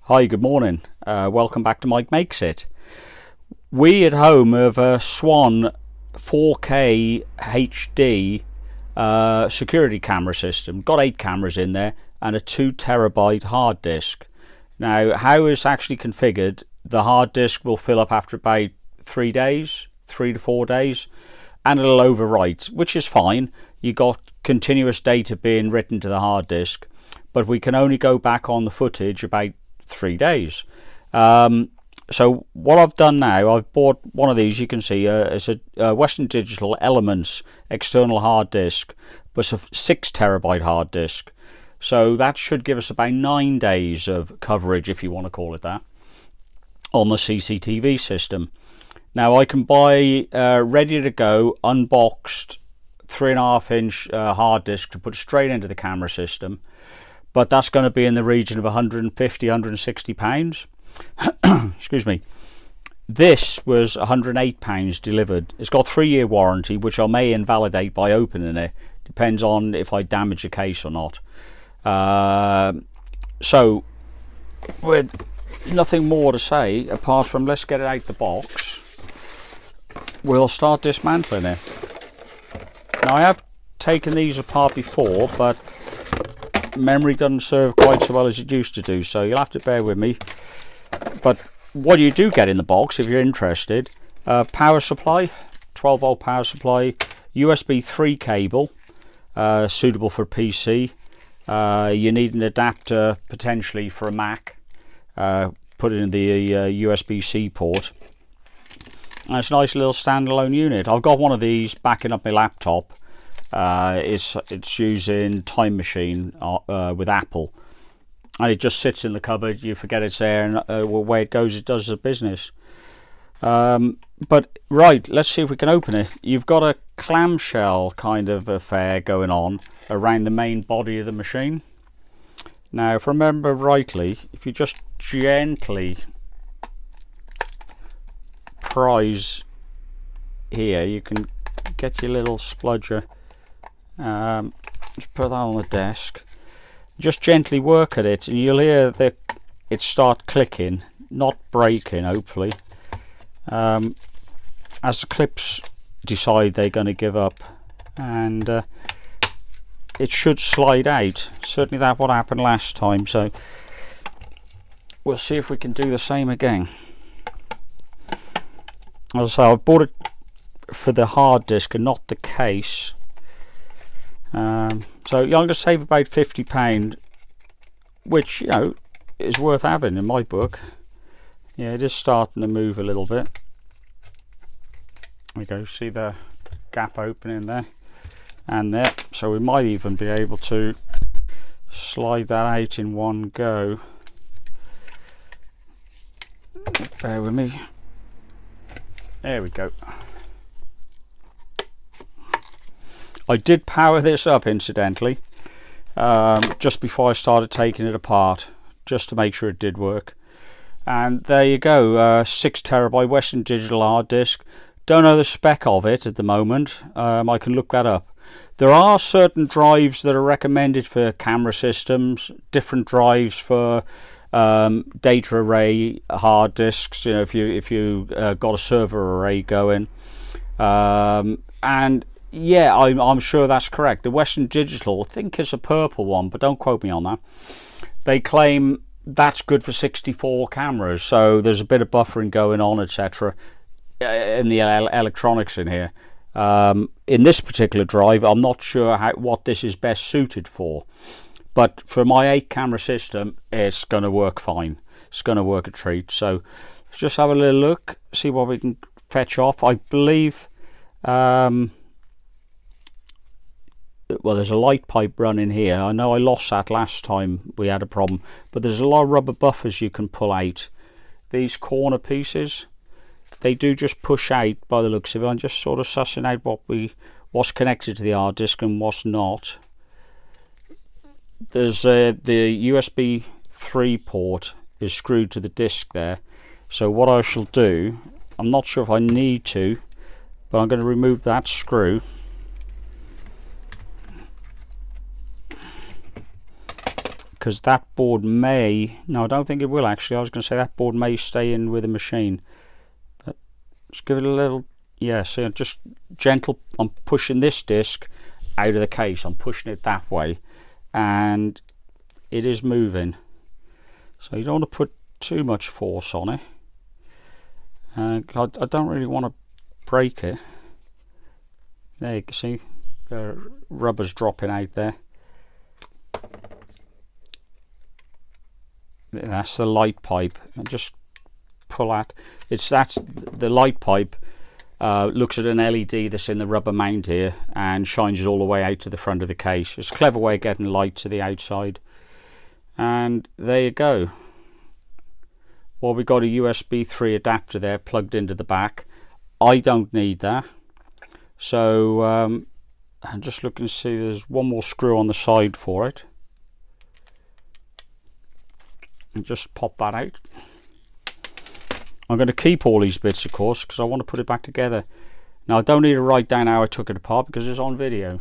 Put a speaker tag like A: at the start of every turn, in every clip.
A: Hi, good morning. Welcome back to Mike Makes It. We at home have a Swann 4K HD security camera system. Got 8 cameras in there and a 2 terabyte hard disk. Now, how it's actually configured, the hard disk will fill up after about 3 days, 3 to 4 days, and it'll overwrite, which is fine. You got continuous data being written to the hard disk, but we can only go back on the footage about 3 days. So what I've done now, I've bought one of these. You can see it's a Western Digital Elements external hard disk, but it's a 6 terabyte hard disk. So that should give us about 9 days of coverage, if you want to call it that, on the CCTV system. Now I can buy ready to go, unboxed 3.5 inch hard disk to put straight into the camera system, but that's going to be in the region of 150, 160 pounds. Excuse me. This was 108 pounds delivered. It's got a 3-year warranty, which I may invalidate by opening it. Depends on if I damage the case or not. So with nothing more to say apart from let's get it out the box, we'll start dismantling it. Now I have taken these apart before, but memory doesn't serve quite so well as it used to do, so you'll have to bear with me. But what you do get in the box, if you're interested, power supply, 12 volt power supply, USB 3 cable, suitable for PC. You need an adapter potentially for a Mac, put it in the USB-C port. And it's a nice little standalone unit. I've got one of these backing up my laptop. It's using Time Machine with Apple, and it just sits in the cupboard. You forget it's there, and away it goes. It does the business. But right, let's see if we can open it. You've got a clamshell kind of affair going on around the main body of the machine. Now, if I remember rightly, if you just gently prise here, you can get your little spludger. Just put that on the desk. Just gently work at it, and you'll hear it start clicking, not breaking, hopefully. As the clips decide they're going to give up, and it should slide out. Certainly that's what happened last time, so we'll see if we can do the same again. As I say, I've bought it for the hard disk and not the case. So I'm going to save about £50, which, you know, is worth having in my book. Yeah, it is starting to move a little bit. There we go, see the gap opening there and there. So we might even be able to slide that out in one go. Bear with me. There we go. I did power this up, incidentally, just before I started taking it apart, just to make sure it did work. And there you go, 6 terabyte Western Digital hard disk. Don't know the spec of it at the moment. I can look that up. There are certain drives that are recommended for camera systems, different drives for data array hard disks, you know, if you got a server array going. And yeah, I'm sure that's correct. The Western Digital, I think it's a purple one, but don't quote me on that. They claim that's good for 64 cameras, so there's a bit of buffering going on, etc. in the electronics in here. In this particular drive, I'm not sure what this is best suited for, but for my 8 camera system, it's going to work fine. It's going to work a treat. So let's just have a little look, see what we can fetch off. I believe well, there's a light pipe running here. I know I lost that last time we had a problem, but there's a lot of rubber buffers you can pull out. These corner pieces, they do just push out by the looks of it. I'm just sort of sussing out what's connected to the hard disk and what's not. There's the USB 3 port is screwed to the disk there. So what I shall do, I'm not sure if I need to, but I'm going to remove that screw. because that board may, no, I don't think it will actually. I was going to say that board may stay in with the machine, but just give it a little, yeah, so just gentle. I'm pushing this disc out of the case, I'm pushing it that way, and it is moving, so you don't want to put too much force on it. I don't really want to break it. There you can see the rubber's dropping out there. That's the light pipe, and just pull that. That's the light pipe. Looks at an LED that's in the rubber mount here and shines it all the way out to the front of the case. It's a clever way of getting light to the outside. And there you go. Well, we've got a USB 3 adapter there plugged into the back. I don't need that. So I'm just looking to see, there's one more screw on the side for it. And just pop that out. I'm going to keep all these bits, of course, because I want to put it back together. Now, I don't need to write down how I took it apart because it's on video.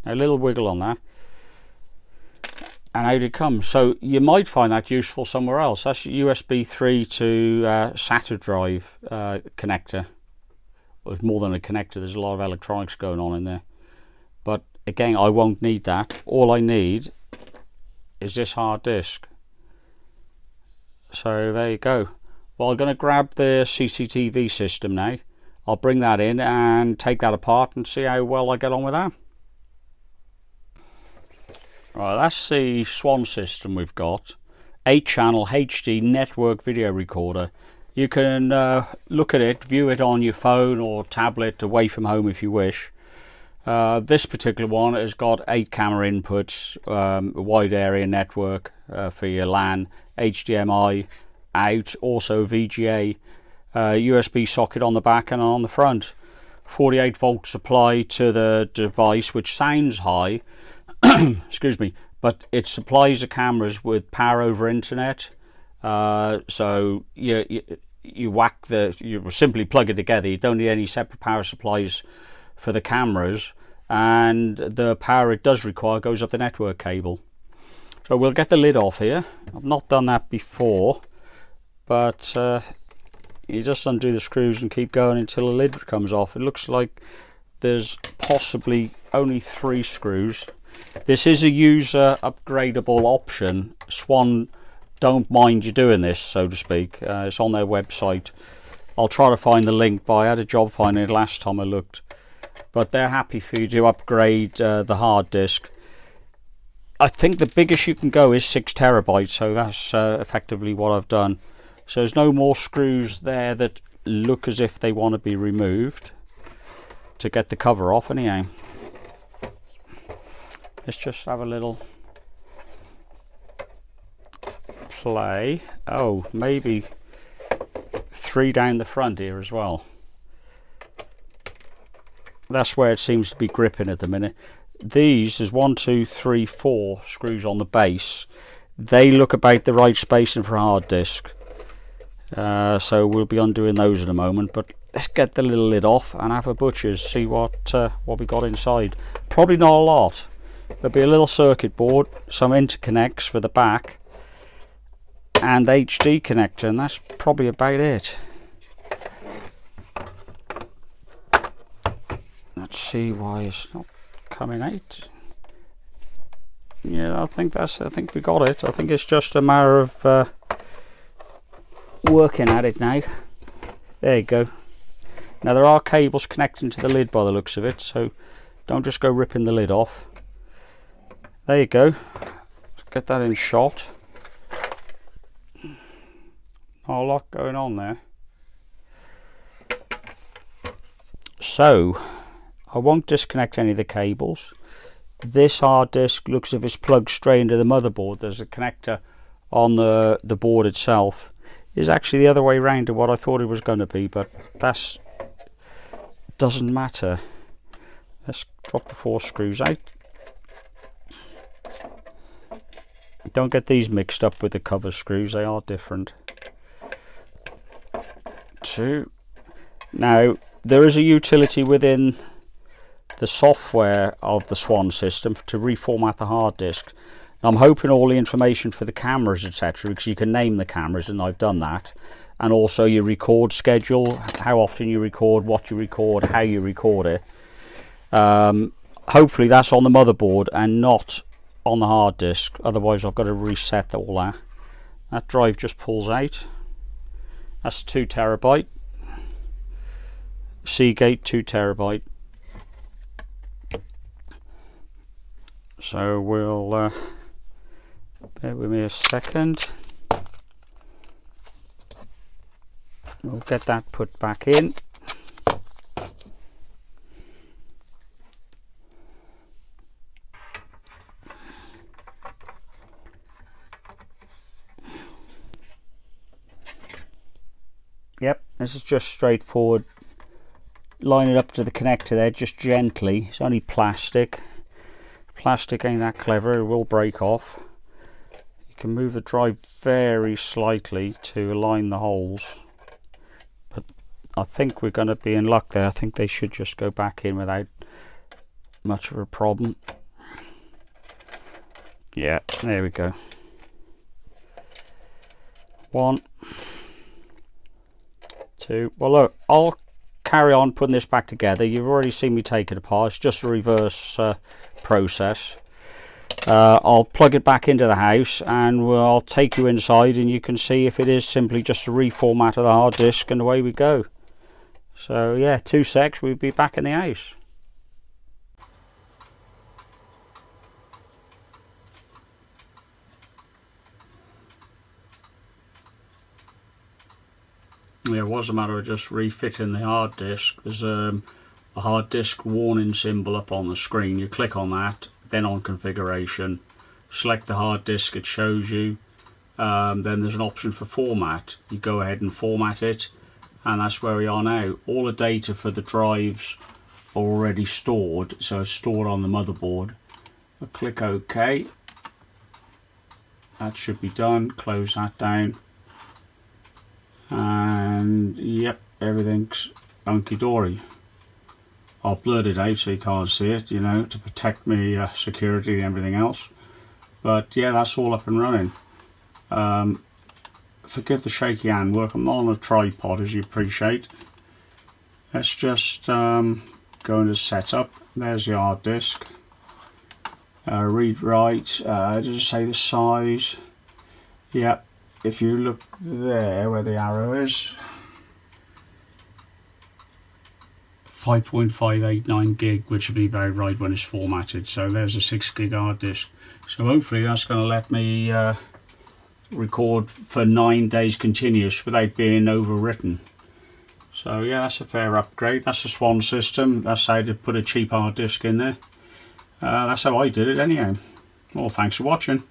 A: A little wiggle on that, and out it comes. So you might find that useful somewhere else. That's USB 3 to SATA drive connector. Well, it's more than a connector. There's a lot of electronics going on in there. But again, I won't need that. All I need is this hard disk. So there you go. Well, I'm going to grab the CCTV system now. I'll bring that in and take that apart and see how well I get on with that. Right, that's the Swann system we've got. 8-channel HD network video recorder. You can look at it, view it on your phone or tablet away from home if you wish. This particular one has got 8 camera inputs, a wide area network for your LAN, HDMI out, also VGA, USB socket on the back and on the front. 48 volt supply to the device, which sounds high, excuse me, but it supplies the cameras with power over internet. So you simply plug it together. You don't need any separate power supplies for the cameras, and the power it does require goes up the network cable. So we'll get the lid off here. I've not done that before, but you just undo the screws and keep going until the lid comes off. It looks like there's possibly only 3 screws. This is a user upgradable option. Swann don't mind you doing this, so to speak. It's on their website. I'll try to find the link, but I had a job finding it last time I looked. But they're happy for you to upgrade the hard disk. I think the biggest you can go is 6 terabytes, so that's effectively what I've done. So there's no more screws there that look as if they want to be removed to get the cover off anyhow. Let's just have a little play. Oh, maybe 3 down the front here as well. That's where it seems to be gripping at the minute. These, there's 1, 2, 3, 4 screws on the base. They look about the right spacing for a hard disk. So we'll be undoing those in a moment, but let's get the little lid off and have a butcher's, see what we got inside. Probably not a lot. There'll be a little circuit board, some interconnects for the back, and HD connector, and that's probably about it. Let's see why it's not coming out. Yeah, I think we got it. I think it's just a matter of working at it now. There you go. Now there are cables connecting to the lid by the looks of it, so don't just go ripping the lid off. There you go. Let's get that in shot. Not a lot going on there. So I won't disconnect any of the cables. This hard disk looks as if it's plugged straight into the motherboard. There's a connector on the board itself. It's actually the other way around to what I thought it was going to be, but that doesn't matter. Let's drop the 4 screws out. Don't get these mixed up with the cover screws, they are different. 2. Now there is a utility within the software of the Swann system to reformat the hard disk. I'm hoping all the information for the cameras, etc., because you can name the cameras, and I've done that, and also your record schedule, how often you record, what you record, how you record it. Hopefully that's on the motherboard and not on the hard disk, otherwise I've got to reset all that. That drive just pulls out. That's 2 terabyte. Seagate 2 terabyte. So we'll bear with me a second. We'll get that put back in. Yep, this is just straightforward. Line it up to the connector there, just gently. It's only plastic. Plastic ain't that clever, it will break off. You can move the drive very slightly to align the holes. But I think we're going to be in luck there. I think they should just go back in without much of a problem. Yeah, there we go. 1, 2. Well, look, I'll carry on putting this back together. You've already seen me take it apart. It's just a reverse process. I'll plug it back into the house, and I'll take you inside, and you can see if it is simply just a reformat of the hard disk, and away we go. So yeah, 2 secs, we'll be back in the house. Yeah, it was a matter of just refitting the hard disk. There's a hard disk warning symbol up on the screen. You click on that, then on configuration, select the hard disk it shows you. Then there's an option for format. You go ahead and format it, and that's where we are now. All the data for the drives are already stored, so it's stored on the motherboard. I'll click OK. That should be done. Close that down. And yep, everything's hunky-dory. I'll blur it out so you can't see it, you know, to protect me security and everything else. But yeah, that's all up and running. Forgive the shaky hand work. I'm not on a tripod, as you appreciate. Let's just go into setup. There's the hard disk. Read write. Does it say the size? Yep. If you look there where the arrow is, 5.589 gig, which will be about right when it's formatted. So there's a 6 gig hard disk. So hopefully that's going to let me record for 9 days continuous without being overwritten. So yeah, that's a fair upgrade. That's a Swann system. That's how to put a cheap hard disk in there. That's how I did it anyhow. Well, thanks for watching.